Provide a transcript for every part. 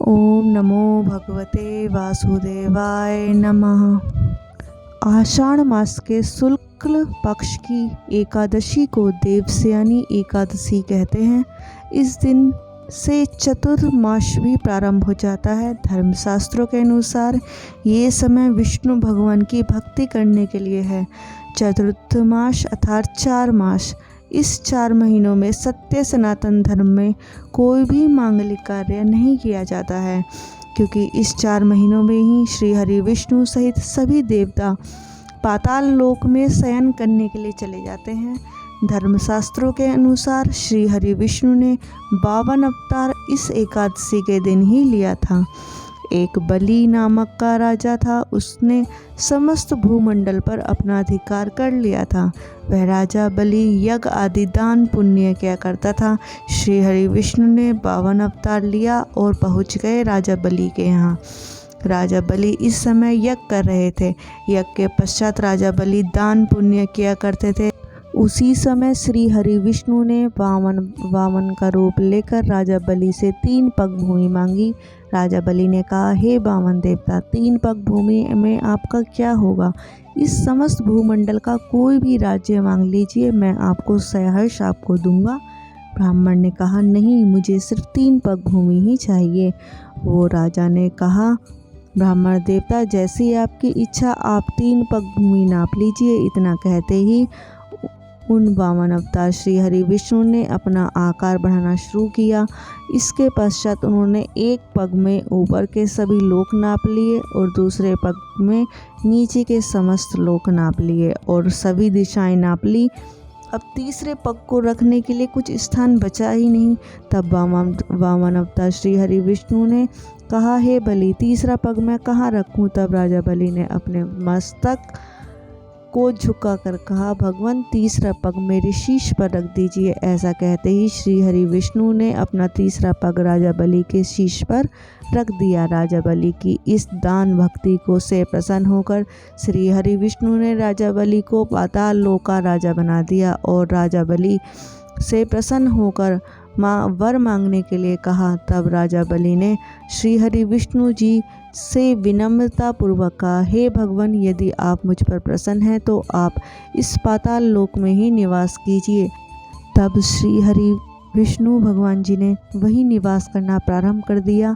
ओम नमो भगवते वासुदेवाय नमः। आषाढ़ मास के शुक्ल पक्ष की एकादशी को देवस्यानी एकादशी कहते हैं। इस दिन से चतुर्मास भी प्रारंभ हो जाता है। धर्मशास्त्रों के अनुसार ये समय विष्णु भगवान की भक्ति करने के लिए है। चतुर्थ मास अर्थात 4 मास, इस 4 महीनों में सत्य सनातन धर्म में कोई भी मांगलिक कार्य नहीं किया जाता है, क्योंकि इस 4 महीनों में ही श्री हरि विष्णु सहित सभी देवता पाताल लोक में शयन करने के लिए चले जाते हैं। धर्मशास्त्रों के अनुसार श्री हरि विष्णु ने 52 अवतार इस एकादशी के दिन ही लिया था। एक बलि नामक का राजा था, उसने समस्त भूमंडल पर अपना अधिकार कर लिया था। वह राजा बलि यज्ञ आदि दान पुण्य किया करता था। श्री हरि विष्णु ने 52 अवतार लिया और पहुंच गए राजा बलि के यहाँ। राजा बलि इस समय यज्ञ कर रहे थे। यज्ञ के पश्चात राजा बलि दान पुण्य किया करते थे। उसी समय श्री हरि विष्णु ने वामन का रूप लेकर राजा बलि से 3 पग भूमि मांगी। राजा बलि ने कहा, हे वामन देवता, 3 पग भूमि में आपका क्या होगा? इस समस्त भूमंडल का कोई भी राज्य मांग लीजिए, मैं आपको सहर्ष आपको दूंगा। ब्राह्मण ने कहा, नहीं, मुझे सिर्फ 3 पग भूमि ही चाहिए। वो राजा ने कहा, ब्राह्मण देवता, जैसी आपकी इच्छा, आप 3 पग भूमि नाप लीजिए। इतना कहते ही उन 52 अवतार श्री हरि विष्णु ने अपना आकार बढ़ाना शुरू किया। इसके पश्चात उन्होंने एक पग में ऊपर के सभी लोक नाप लिए और दूसरे पग में नीचे के समस्त लोक नाप लिए और सभी दिशाएं नाप ली। अब तीसरे पग को रखने के लिए कुछ स्थान बचा ही नहीं। तब 52 अवतार श्री हरि विष्णु ने कहा, हे बलि, तीसरा पग मैं कहाँ रखूं? तब राजा बलि ने अपने मस्तक को झुकाकर कहा, भगवान, तीसरा पग मेरे शीश पर रख दीजिए। ऐसा कहते ही श्री हरि विष्णु ने अपना तीसरा पग राजा बलि के शीश पर रख दिया। राजा बलि की इस दान भक्ति को से प्रसन्न होकर श्री हरि विष्णु ने राजा बलि को पाताल लोक का राजा बना दिया और राजा बलि से प्रसन्न होकर वर मांगने के लिए कहा। तब राजा बलि ने श्री हरि विष्णु जी से विनम्रता पूर्वक कहा, हे भगवान, यदि आप मुझ पर प्रसन्न हैं तो आप इस पाताल लोक में ही निवास कीजिए। तब श्री हरि विष्णु भगवान जी ने वही निवास करना प्रारंभ कर दिया।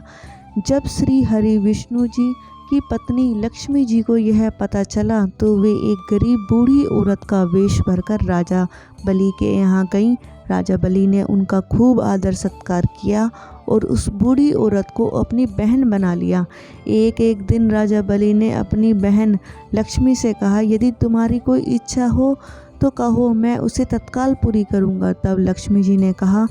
जब श्री हरि विष्णु जी की पत्नी लक्ष्मी जी को यह पता चला तो वे एक गरीब बूढ़ी औरत का वेश भरकर राजा बलि के यहाँ गईं। राजा बलि ने उनका खूब आदर सत्कार किया और उस बूढ़ी औरत को अपनी बहन बना लिया। एक दिन राजा बलि ने अपनी बहन लक्ष्मी से कहा, यदि तुम्हारी कोई इच्छा हो तो कहो, मैं उसे तत्काल पूरी करूँगा। तब लक्ष्मी जी ने कहा,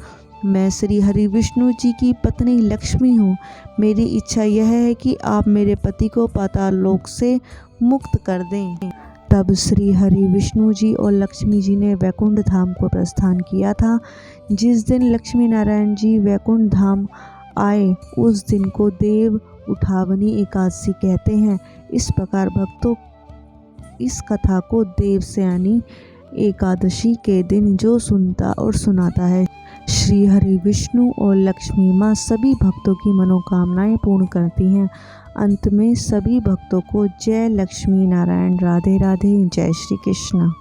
मैं श्री हरि विष्णु जी की पत्नी लक्ष्मी हूँ। मेरी इच्छा यह है कि आप मेरे पति को पाताल लोक से मुक्त कर दें। तब श्री हरि विष्णु जी और लक्ष्मी जी ने वैकुंठ धाम को प्रस्थान किया था। जिस दिन लक्ष्मी नारायण जी वैकुंठ धाम आए उस दिन को देव उठावनी एकादशी कहते हैं। इस प्रकार भक्तों इस कथा को देवस्यानी एकादशी के दिन जो सुनता और सुनाता है, श्री हरि विष्णु और लक्ष्मी माँ सभी भक्तों की मनोकामनाएं पूर्ण करती हैं। अंत में सभी भक्तों को जय लक्ष्मी नारायण, राधे राधे, जय श्री कृष्ण।